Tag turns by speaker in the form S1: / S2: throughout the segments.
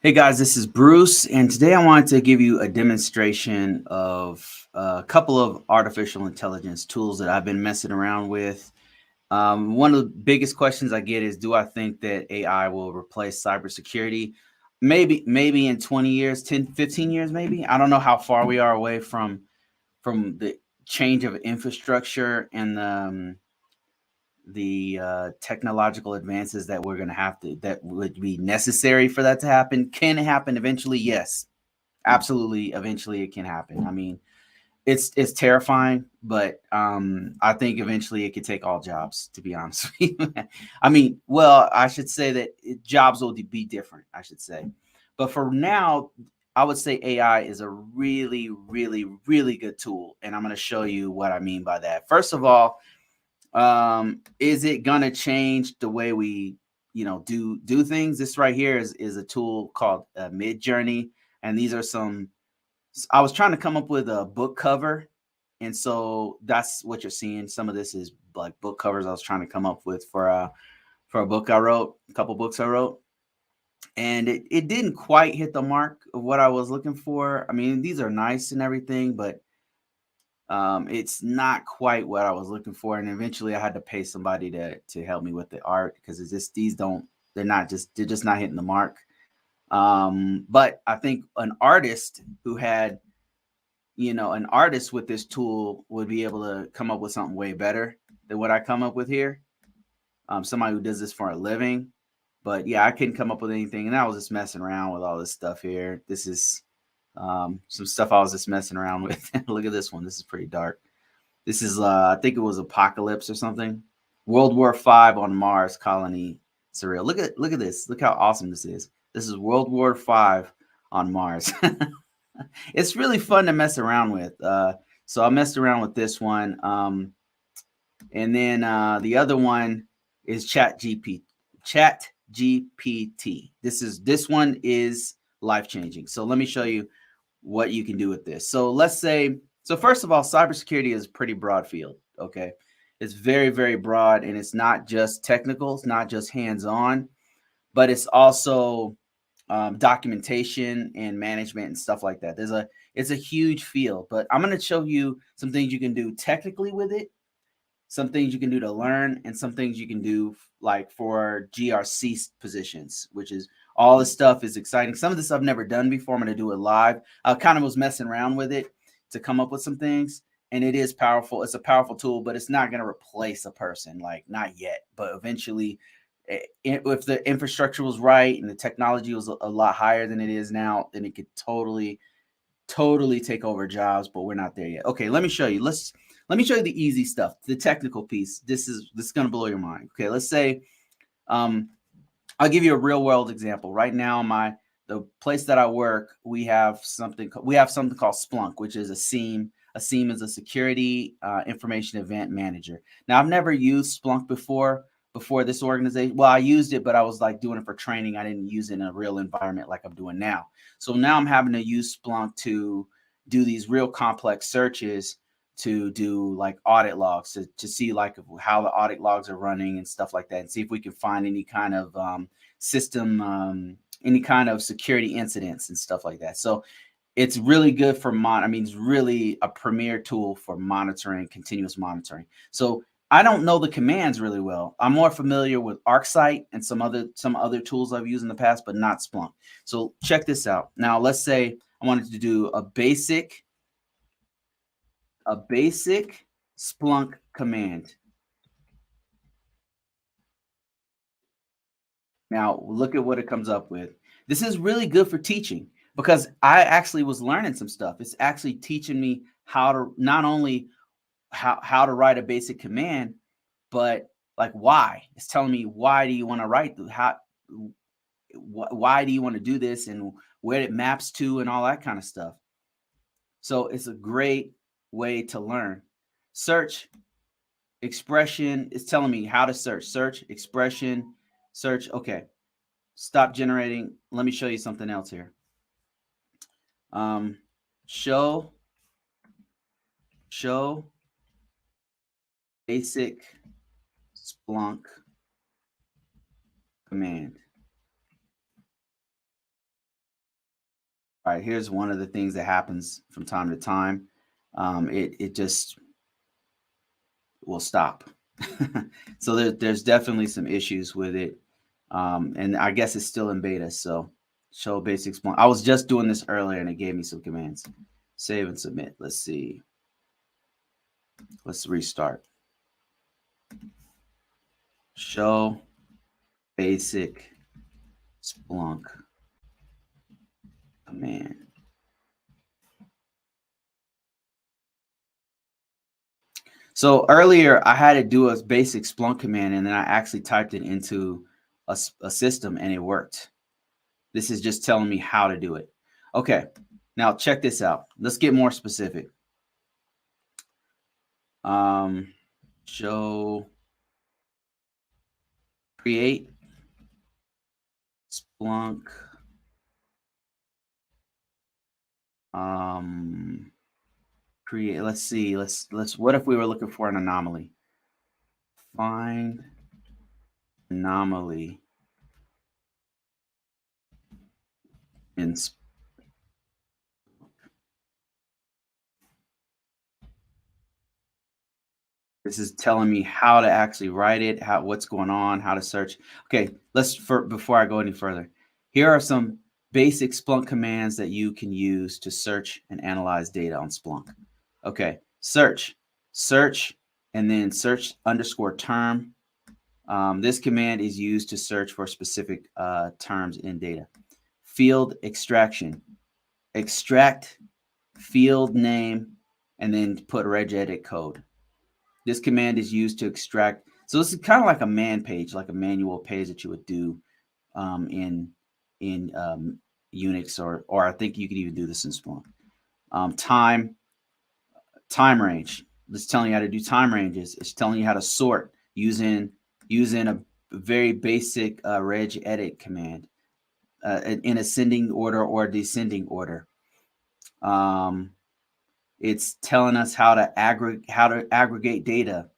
S1: Hey guys, this is Bruce, and today I wanted to give you a demonstration of a couple of artificial intelligence tools that I've been messing around with. One of the biggest questions I get is, do I think that AI will replace cybersecurity? Maybe in 20 years, 10, 15 years, maybe. I don't know how far we are away from the change of infrastructure and the technological advances that we're going to have to that would be necessary for that to happen. Can it happen eventually? Yes, absolutely. Eventually it can happen. I mean, it's terrifying, but I think eventually it could take all jobs, to be honest with you. I mean, well, I should say that jobs will be different, I should say. But for now, I would say AI is a really, really, really good tool, and I'm going to show you what I mean by that. First of all, is it gonna change the way we, do things? This right here is a tool called Midjourney, and these are some. I was trying to come up with a book cover, and so that's what you're seeing. Some of this is like book covers I was trying to come up with for a book I wrote, a couple books I wrote, and it didn't quite hit the mark of what I was looking for. I mean, these are nice and everything, but it's not quite what I was looking for, and eventually I had to pay somebody to help me with the art because it's just they're just not hitting the mark. But I think an artist with this tool would be able to come up with something way better than what I come up with here. Somebody who does this for a living. But yeah, I couldn't come up with anything, and I was just messing around with all this stuff here. This is some stuff I was just messing around with. Look at this one. This is pretty dark. This is I think it was Apocalypse or something. World War Five on Mars colony surreal. Look at this. Look how awesome this is. This is World War Five on Mars. It's really fun to mess around with. So I messed around with this one. And then the other one is Chat GPT. This one is life changing. So let me show you what you can do with this. So let's say, so first of all, cybersecurity is a pretty broad field. Okay, it's very, very broad, and it's not just technical, it's not just hands-on, but it's also documentation and management and stuff like that. It's a huge field, but I'm going to show you some things you can do technically with it, some things you can do to learn, and some things you can do like for GRC positions, which is all this stuff is exciting. Some of this I've never done before. I'm going to do it live. I kind of was messing around with it to come up with some things, and it is powerful. It's a powerful tool, but it's not going to replace a person, like not yet. But eventually, if the infrastructure was right and the technology was a lot higher than it is now, then it could totally take over jobs, but we're not there yet. Okay, let me show you. Let me show you the easy stuff, the technical piece. This is going to blow your mind. Okay, let's say I'll give you a real world example. Right now, the place that I work, we have something called Splunk, which is a SIEM. A SIEM is a security information event manager. Now, I've never used Splunk before this organization. Well, I used it, but I was like doing it for training. I didn't use it in a real environment like I'm doing now. So now I'm having to use Splunk to do these real complex searches, to do like audit logs, to see like how the audit logs are running and stuff like that, and see if we can find any kind of system, any kind of security incidents and stuff like that. So it's really good for it's really a premier tool for monitoring, continuous monitoring. So I don't know the commands really well. I'm more familiar with ArcSight and some other tools I've used in the past, but not Splunk. So check this out. Now let's say I wanted to do a basic Splunk command. Now look at what it comes up with. This is really good for teaching because I actually was learning some stuff. It's actually teaching me how to not only how to write a basic command, but like why. It's telling me why do you want to write why do you want to do this and where it maps to and all that kind of stuff. So it's a great way to learn. Search expression is telling me how to search expression, search. Okay, stop generating. Let me show you something else here. Show basic Splunk command. All right, here's one of the things that happens from time to time. It just will stop. So there's definitely some issues with it. And I guess it's still in beta. So show basic Splunk. I was just doing this earlier and it gave me some commands. Save and submit. Let's see. Let's restart. Show basic Splunk command. So earlier I had to do a basic Splunk command and then I actually typed it into a system and it worked. This is just telling me how to do it. Okay, now check this out. Let's get more specific. Show create Splunk create. Let's see. Let's what if we were looking for an anomaly? Find anomaly in this is telling me how to actually write it, what's going on, how to search. Okay, before I go any further, here are some basic Splunk commands that you can use to search and analyze data on Splunk. Okay, search, and then search _ term. This command is used to search for specific terms in data. Field extraction, extract field name, and then put regedit code. This command is used to extract. So this is kind of like a man page, like a manual page that you would do in Unix, or I think you could even do this in Splunk. Time range. It's telling you how to do time ranges. It's telling you how to sort using a very basic regedit command in ascending order or descending order. It's telling us how to aggregate data.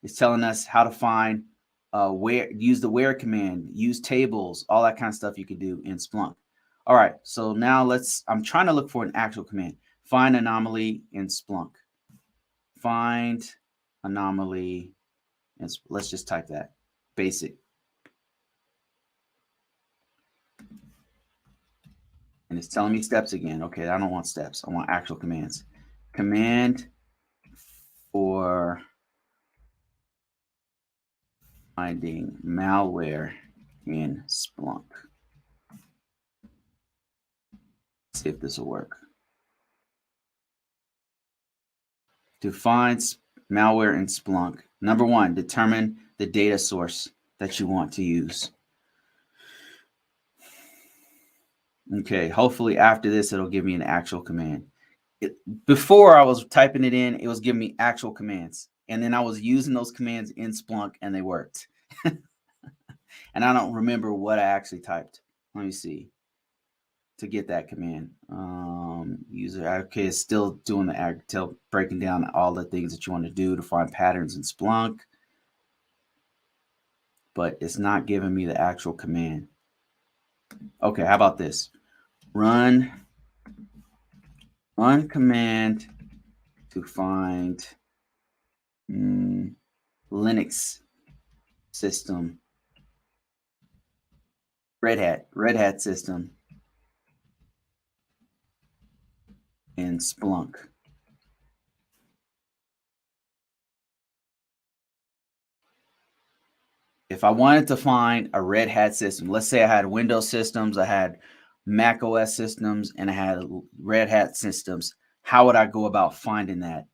S1: It's telling us how to find use the where command, use tables, all that kind of stuff you can do in Splunk. All right, so now I'm trying to look for an actual command. Find anomaly in Splunk. Find anomaly, and let's just type that, basic. And it's telling me steps again. Okay, I don't want steps. I want actual commands. Command for finding malware in Splunk. Let's see if this will work. To find malware in Splunk, number one, determine the data source that you want to use. Okay, hopefully after this, it'll give me an actual command. Before I was typing it in, it was giving me actual commands. And then I was using those commands in Splunk and they worked. And I don't remember what I actually typed. Let me see. To get that command. User, okay, it's still doing the breaking down all the things that you want to do to find patterns in Splunk. But it's not giving me the actual command. Okay, how about this? Run command to find Linux system, Red Hat system in Splunk. If I wanted to find a Red Hat system, let's say I had Windows systems, I had Mac OS systems, and I had Red Hat systems, how would I go about finding that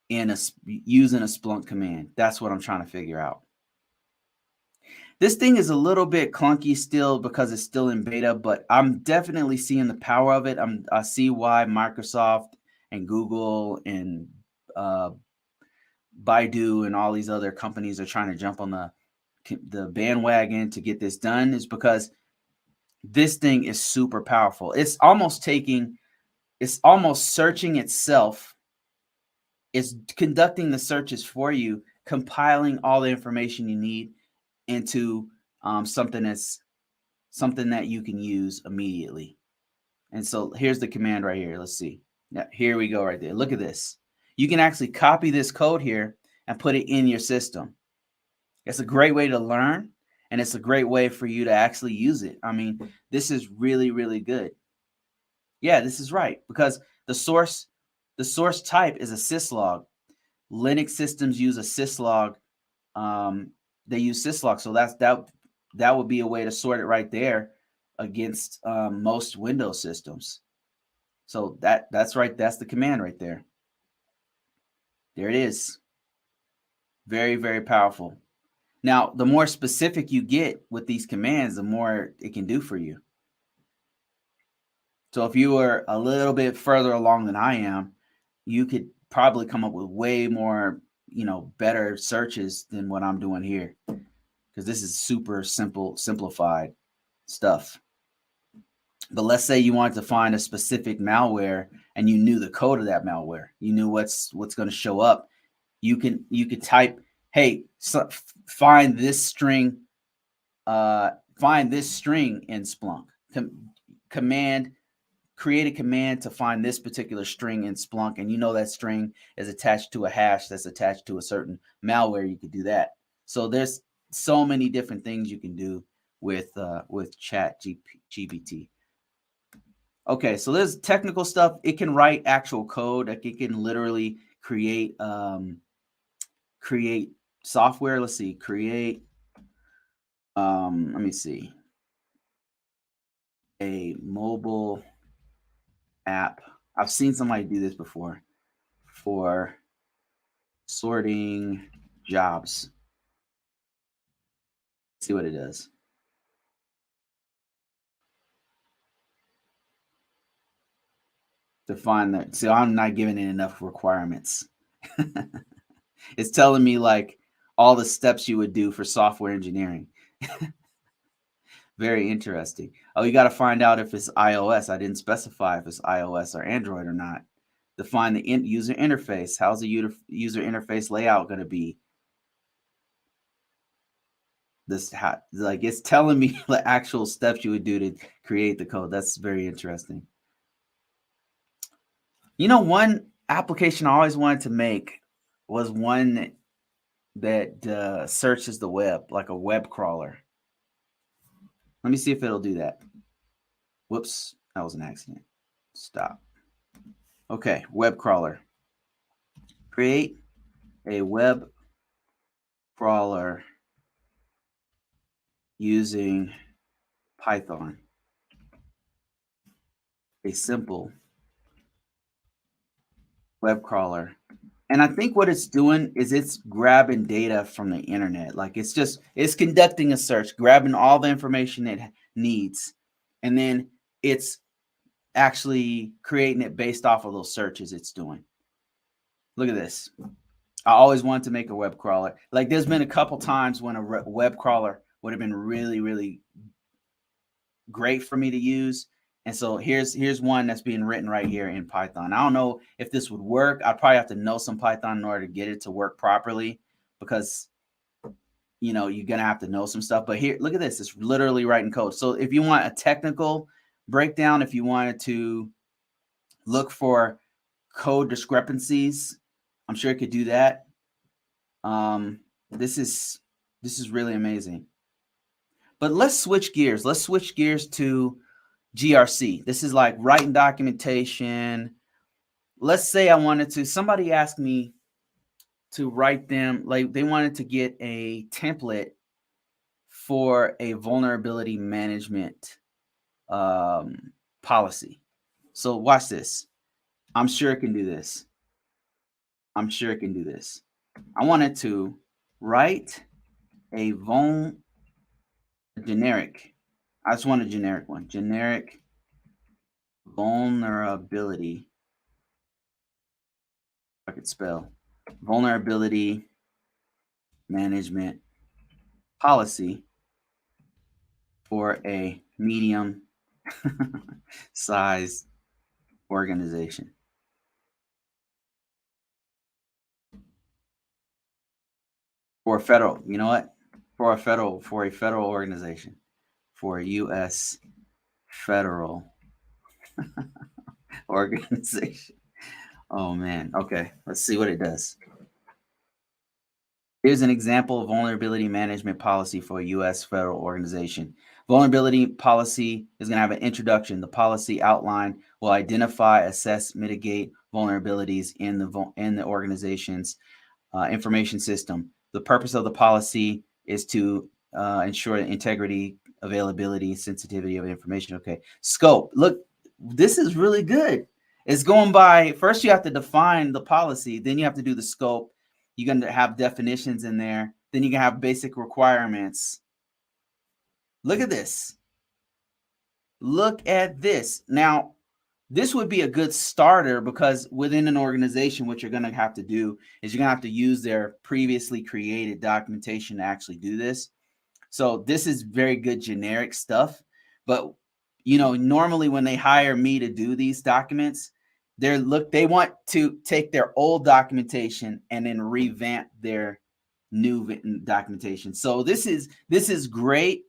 S1: using a Splunk command? That's what I'm trying to figure out. This thing is a little bit clunky still because it's still in beta, but I'm definitely seeing the power of it. I see why Microsoft and Google and Baidu and all these other companies are trying to jump on the bandwagon to get this done, is because this thing is super powerful. It's almost searching itself. It's conducting the searches for you, compiling all the information you need into something that you can use immediately. And so here's the command right here. Let's see. Yeah, here we go right there. Look at this. You can actually copy this code here and put it in your system. It's a great way to learn, and it's a great way for you to actually use it. I mean, this is really, really good. Yeah, this is right, because the source type is a syslog. Linux systems use a syslog. They use syslog, so that would be a way to sort it right there against most Windows systems. So that's right. That's the command right there. There it is. Very, very powerful. Now, the more specific you get with these commands, the more it can do for you. So if you were a little bit further along than I am, you could probably come up with way more, better searches than what I'm doing here, because this is super simplified stuff. But let's say you wanted to find a specific malware and you knew the code of that malware. You knew what's going to show up. You could type, hey, find this string in Splunk. Create a command to find this particular string in Splunk, and you know that string is attached to a hash that's attached to a certain malware. You could do that. So there's so many different things you can do with Chatgpt. Okay, so there's technical stuff. It can write actual code. Like, it can literally create software. Let's see, create. Let me see. A mobile app. I've seen somebody do this before for sorting jobs. Let's see what it does. To find that. So I'm not giving it enough requirements. It's telling me like all the steps you would do for software engineering. Very interesting. Oh, you got to find out if it's iOS. I didn't specify if it's iOS or Android or not. Define the user interface. How's the user interface layout going to be? Like, it's telling me the actual steps you would do to create the code. That's very interesting. One application I always wanted to make was one that searches the web, like a web crawler. Let me see if it'll do that. Whoops, that was an accident. Stop. Okay, web crawler. Create a web crawler using Python. A simple web crawler. And I think what it's doing is it's grabbing data from the internet. Like, it's conducting a search, grabbing all the information it needs, and then it's actually creating it based off of those searches it's doing. Look at this. I always wanted to make a web crawler. Like, there's been a couple times when a web crawler would have been really, really great for me to use. And so here's one that's being written right here in Python. I don't know if this would work. I'd probably have to know some Python in order to get it to work properly, because you're gonna have to know some stuff. But here, look at this. It's literally writing code. So if you want a technical breakdown, if you wanted to look for code discrepancies, I'm sure it could do that. This is really amazing. But let's switch gears. Let's switch gears to GRC. This is like writing documentation. Let's say somebody asked me to write them, like, they wanted to get a template for a vulnerability management policy. So watch this. I'm sure it can do this. I wanted to write a generic. I just want a generic one. Generic vulnerability. I could spell vulnerability management policy for a medium size organization. For a federal, For a federal organization. For a U.S. federal Organization. Oh man. Okay. Let's see what it does. Here's an example of vulnerability management policy for a U.S. federal organization. Vulnerability policy is going to have an introduction. The policy outline will identify, assess, mitigate vulnerabilities in the organization's information system. The purpose of the policy is to ensure integrity, availability, sensitivity of information. Okay. Scope. Look, this is really good. It's going by, first you have to define the policy, then you have to do the scope. You're going to have definitions in there. Then you can have basic requirements. Look at this. Look at this. Now, this would be a good starter because within an organization, what you're going to have to do is you're going to have to use their previously created documentation to actually do this. So this is very good generic stuff. But, you know, normally when they hire me to do these documents, they want to take their old documentation and then revamp their new documentation. So this is great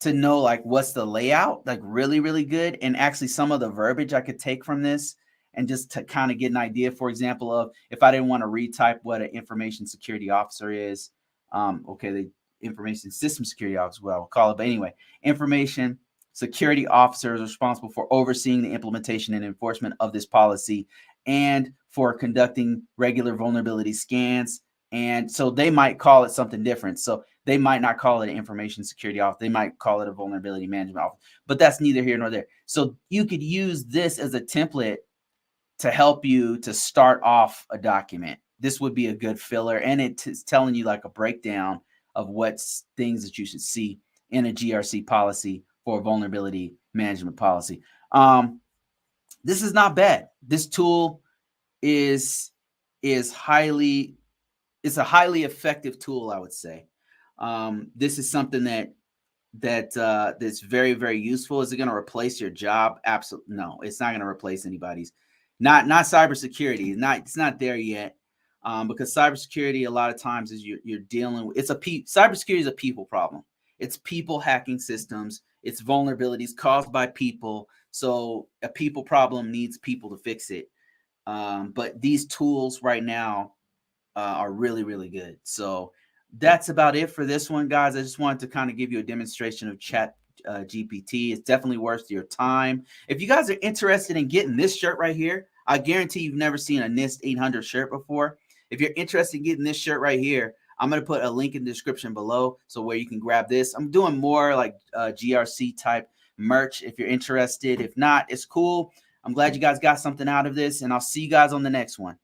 S1: to know like what's the layout, like really, really good. And actually some of the verbiage I could take from this and just to kind of get an idea, for example, of if I didn't want to retype what an information security officer is, okay, the information system security officer, well, I'll call it, but anyway, information security officer is responsible for overseeing the implementation and enforcement of this policy and for conducting regular vulnerability scans. And so they might call it something different. So they might not call it an information security officer. They might call it a vulnerability management officer, but that's neither here nor there. So you could use this as a template to help you to start off a document. This would be a good filler. And it's telling you like a breakdown of what things that you should see in a GRC policy for a vulnerability management policy. This is not bad. This tool is highly, it's a highly effective tool, I would say. This is something that's very, very useful. Is it going to replace your job? Absolutely no. It's not going to replace anybody's. Not cybersecurity. It's not there yet. Because cybersecurity a lot of times is you're dealing with, cybersecurity is a people problem. It's people hacking systems. It's vulnerabilities caused by people. So a people problem needs people to fix it. But these tools right now are really, really good. So that's about it for this one, guys. I just wanted to kind of give you a demonstration of Chatgpt. It's definitely worth your time. If you guys are interested in getting this shirt right here, I guarantee you've never seen a NIST 800 shirt before. If you're interested in getting this shirt right here, I'm going to put a link in the description below so where you can grab this. I'm doing more like GRC type merch if you're interested. If not, it's cool. I'm glad you guys got something out of this, and I'll see you guys on the next one.